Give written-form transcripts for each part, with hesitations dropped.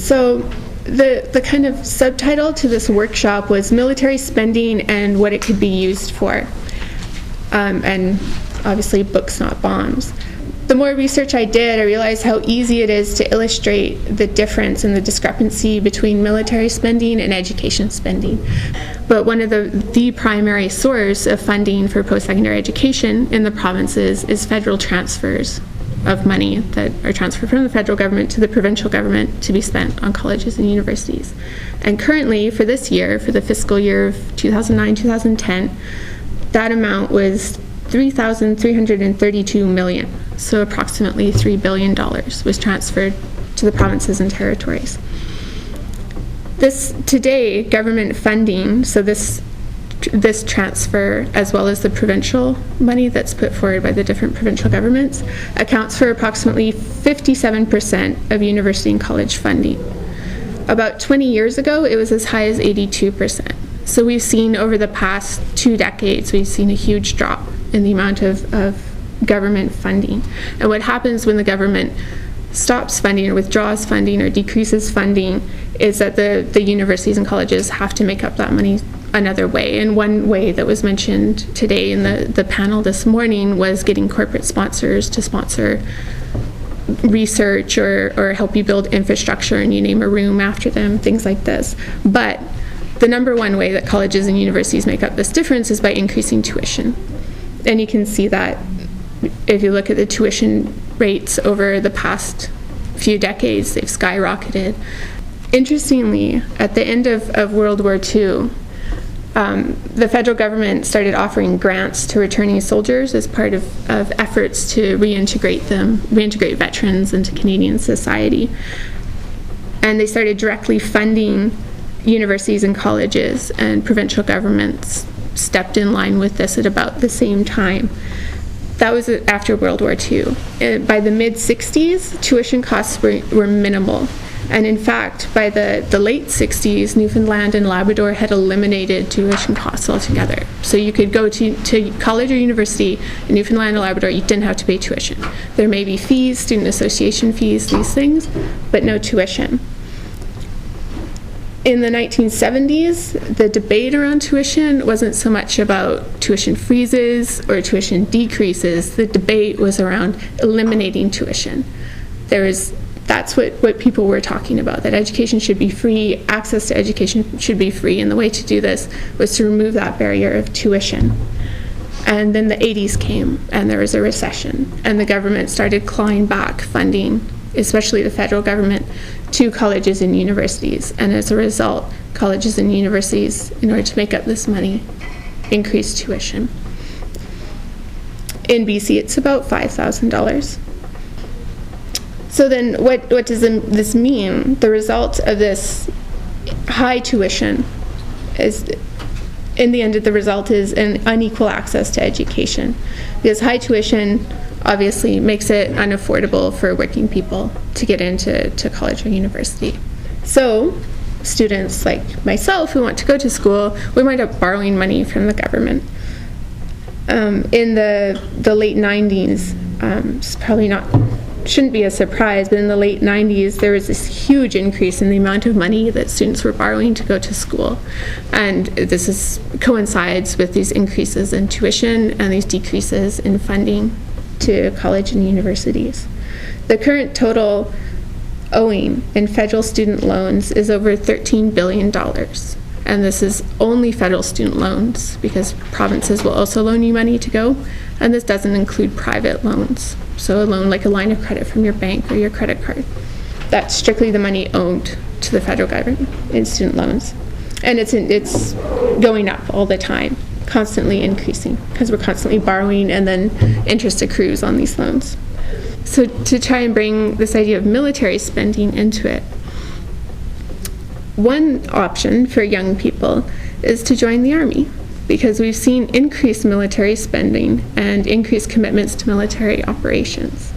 So the kind of subtitle to this workshop was military spending and what it could be used for. And obviously books, not bombs. The more research I did, I realized how easy it is to illustrate the difference and the discrepancy between military spending and education spending. But one of the primary source of funding for post-secondary education in the provinces is federal transfers of money that are transferred from the federal government to the provincial government to be spent on colleges and universities. And currently, for this year, for the fiscal year of 2009-2010, that amount was $3,332 million, so approximately $3 billion was transferred to the provinces and territories. This today, government funding, so this transfer, as well as the provincial money that's put forward by the different provincial governments, accounts for approximately 57% of university and college funding. About 20 years ago, it was as high as 82%. So we've seen over the past 2 decades, we've seen a huge drop in the amount of government funding. And what happens when the government stops funding or withdraws funding or decreases funding is that the universities and colleges have to make up that money another way. And one way that was mentioned today in the panel this morning was getting corporate sponsors to sponsor research or help you build infrastructure, and you name a room after them, things like this. But the number one way that colleges and universities make up this difference is by increasing tuition. And you can see that if you look at the tuition rates over the past few decades, they've skyrocketed. Interestingly, at the end of World War II, the federal government started offering grants to returning soldiers as part of efforts to reintegrate veterans into Canadian society. And they started directly funding universities and colleges, and provincial governments stepped in line with this at about the same time. That was after World War II. By the mid-60s, tuition costs were minimal. And in fact, by the late 60s, Newfoundland and Labrador had eliminated tuition costs altogether. So you could go to college or university in Newfoundland or Labrador, you didn't have to pay tuition. There may be fees, student association fees, these things, but no tuition. In the 1970s, the debate around tuition wasn't so much about tuition freezes or tuition decreases. The debate was around eliminating tuition. That's what people were talking about, that education should be free, access to education should be free, and the way to do this was to remove that barrier of tuition. And then the 80s came, and there was a recession, and the government started clawing back funding, especially the federal government, to colleges and universities. And as a result, colleges and universities, in order to make up this money, increased tuition. In BC, it's about $5,000. So then what does this mean? The result of this high tuition is, in the end, the result is an unequal access to education. Because high tuition obviously makes it unaffordable for working people to get into college or university. So students like myself who want to go to school, we wind up borrowing money from the government. In the late 90s, shouldn't be a surprise, but in the late 90s, there was this huge increase in the amount of money that students were borrowing to go to school. And this coincides with these increases in tuition and these decreases in funding to college and universities. The current total owing in federal student loans is over $13 billion. And this is only federal student loans, because provinces will also loan you money to go, and this doesn't include private loans. So a loan like a line of credit from your bank or your credit card. That's strictly the money owed to the federal government in student loans. And it's going up all the time, constantly increasing, because we're constantly borrowing and then interest accrues on these loans. So to try and bring this idea of military spending into it, one option for young people is to join the Army, because we've seen increased military spending and increased commitments to military operations,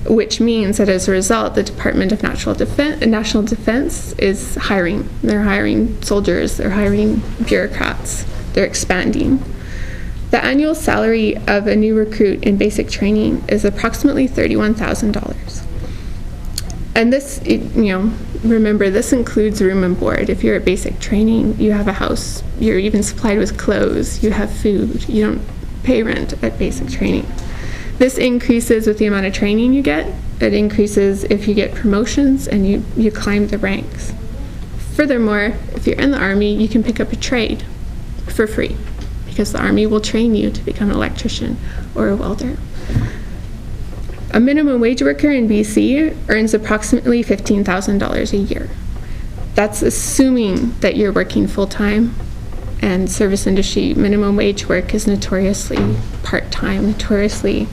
which means that as a result, the Department of National Defense is hiring. They're hiring soldiers, they're hiring bureaucrats, they're expanding. The annual salary of a new recruit in basic training is approximately $31,000. And this, remember, this includes room and board. If you're at basic training, you have a house, you're even supplied with clothes, you have food, you don't pay rent at basic training. This increases with the amount of training you get. It increases if you get promotions and you climb the ranks. Furthermore, if you're in the Army, you can pick up a trade for free because the Army will train you to become an electrician or a welder. A minimum wage worker in BC earns approximately $15,000 a year. That's assuming that you're working full-time, and service industry minimum wage work is notoriously part-time, notoriously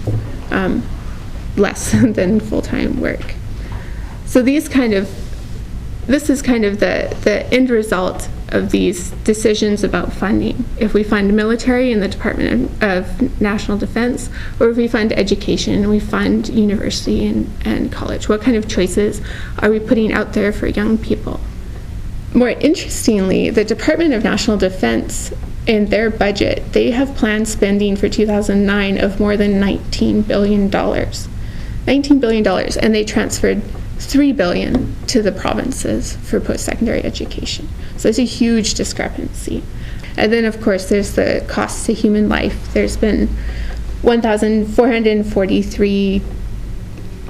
less than full-time work. So this is kind of the end result of these decisions about funding. If we fund military in the Department of National Defense, or if we fund education and we fund university and college, what kind of choices are we putting out there for young people? More interestingly, the Department of National Defense, in their budget, they have planned spending for 2009 of more than $19 billion. $19 billion, and they transferred $3 billion to the provinces for post-secondary education. So it's a huge discrepancy. And then, of course, there's the cost to human life. There's been 1,443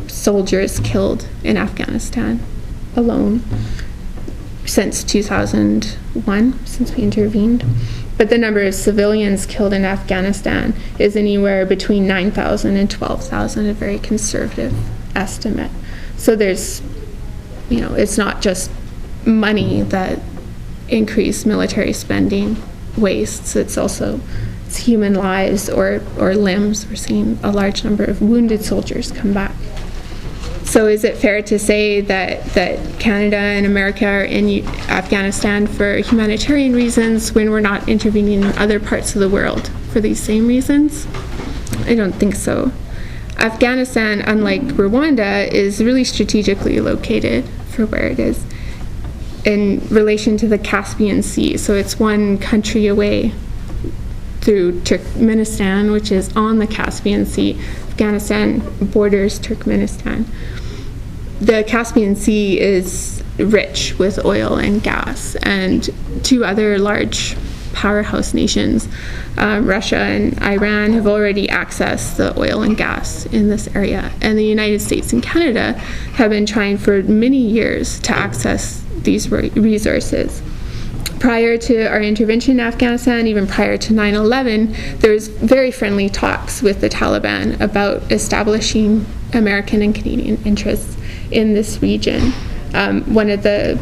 soldiers killed in Afghanistan alone since 2001, since we intervened. But the number of civilians killed in Afghanistan is anywhere between 9,000 and 12,000, a very conservative estimate. So there's, it's not just money that increased military spending wastes, it's human lives or limbs. We're seeing a large number of wounded soldiers come back. So is it fair to say that Canada and America are in Afghanistan for humanitarian reasons when we're not intervening in other parts of the world for these same reasons? I don't think so. Afghanistan, unlike Rwanda, is really strategically located for where it is in relation to the Caspian Sea. So it's one country away through Turkmenistan, which is on the Caspian Sea. Afghanistan borders Turkmenistan. The Caspian Sea is rich with oil and gas, and two other large powerhouse nations, Russia and Iran, have already accessed the oil and gas in this area. And the United States and Canada have been trying for many years to access these resources. Prior to our intervention in Afghanistan, even prior to 9/11, there was very friendly talks with the Taliban about establishing American and Canadian interests in this region. One of the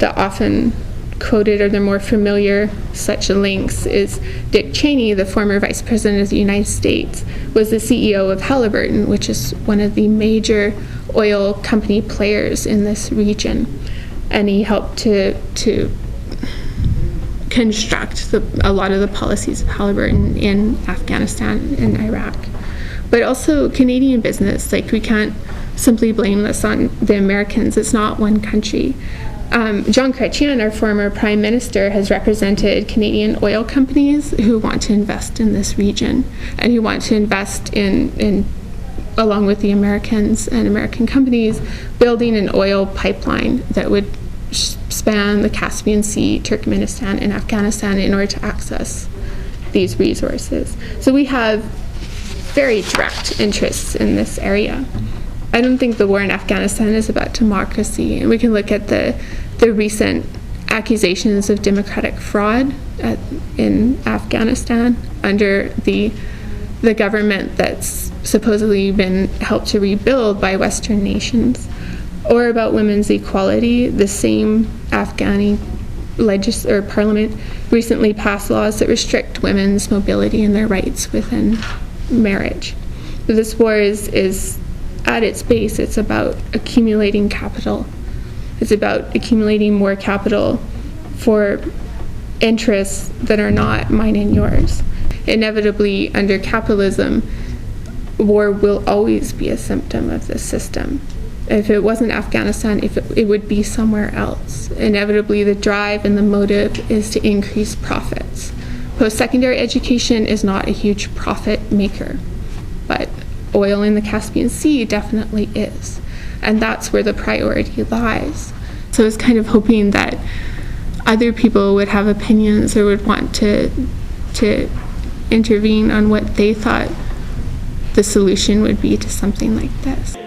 often quoted, or the more familiar such links, is Dick Cheney, the former Vice President of the United States, was the CEO of Halliburton, which is one of the major oil company players in this region. And he helped to construct a lot of the policies of Halliburton in Afghanistan and Iraq. But also Canadian business, we can't simply blame this on the Americans. It's not one country. John Chrétien, our former Prime Minister, has represented Canadian oil companies who want to invest in this region and who want to invest in along with the Americans and American companies, building an oil pipeline that would span the Caspian Sea, Turkmenistan, and Afghanistan in order to access these resources. So we have very direct interests in this area. I don't think the war in Afghanistan is about democracy. And we can look at the recent accusations of democratic fraud in Afghanistan under the government that's supposedly been helped to rebuild by Western nations, or about women's equality. The same Afghani parliament recently passed laws that restrict women's mobility and their rights within marriage. So this war is at its base, it's about accumulating capital. It's about accumulating more capital for interests that are not mine and yours. Inevitably, under capitalism, war will always be a symptom of this system. If it wasn't Afghanistan, it would be somewhere else. Inevitably, the drive and the motive is to increase profits. Post-secondary education is not a huge profit maker, but oil in the Caspian Sea definitely is. And that's where the priority lies. So I was kind of hoping that other people would have opinions or would want to intervene on what they thought the solution would be to something like this.